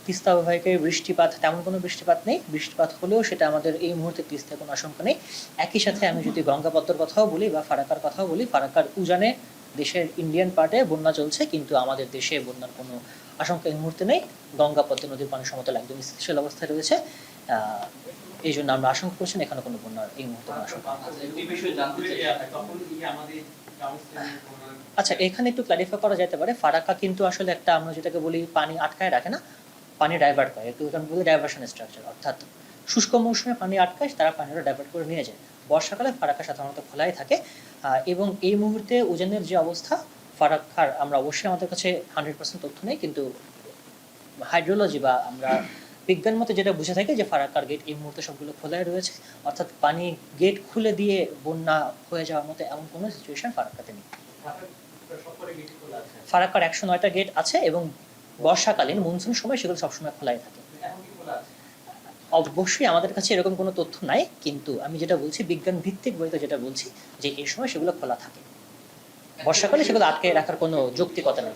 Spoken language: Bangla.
তিস্তা অববাহিকায় বৃষ্টিপাত তেমন কোনো বৃষ্টিপাত নেই। বৃষ্টিপাত হলেও সেটা আমাদের এই মুহূর্তে তিস্তায় কোনো আশঙ্কা নেই। একই সাথে আমি যদি গঙ্গা পদ্মার কথাও বলি বা ফারাক্কার কথাও বলি, ফারাক্কার উজানে দেশের ইন্ডিয়ান পার্টে বন্যা চলছে, কিন্তু আমাদের দেশে বন্যার কোনো আশঙ্কা এই মুহূর্তে নেই। গঙ্গা পদ্মা নদীর পানি সমতল একদম স্থিতিশীল অবস্থায় রয়েছে। এই জন্য আমরা আশঙ্কা করছি না এখানে কোনো বন্যার এই মুহূর্তে কোনো আশঙ্কা নেই। আচ্ছা, এখানে একটু ক্লারিফাই করা যেতে পারে, ফারাক্কা কিন্তু আসলে একটা আমরা যেটাকে বলি পানি আটকায় রাখে না, পানি ডাইভার্ট করে, একটু বলি ডাইভার্সন স্ট্রাকচার, অর্থাৎ শুষ্ক মৌসুমে পানি আটকায়, তারা পানিটা ডাইভার্ট করে নিয়ে যায়। বর্ষাকালে ফারাক্কা সাধারণত খোলাই থাকে। এবং এই মুহূর্তে উজানের যে অবস্থা ফারাক্কার, আমরা অবশ্যই আমাদের কাছে 100% তথ্য নেই, কিন্তু হাইড্রোলজি বা আমরা বিজ্ঞান মতে যেটা বুঝে থাকি যে ফারাক্কার গেট এই মুহূর্তে সবগুলো খোলাই রয়েছে, অর্থাৎ পানি গেট খুলে দিয়ে বন্যা হয়ে যাওয়ার মতো এমন কোনো সিচুয়েশন ফারাক্কাতে নেই। ফারাক্কার 109টা গেট আছে এবং বর্ষাকালীন মনসুন সময় সেগুলো সবসময় খোলাই থাকে। অবশ্যই আমাদের কাছে এরকম কোনো তথ্য নাই, কিন্তু আমি যেটা বলছি বিজ্ঞান ভিত্তিক বইতে যেটা বলছি যে এই সময় সেগুলো খোলা থাকে, বর্ষাকালে সেগুলো আটকে রাখার কোনো যৌক্তিকতা নেই।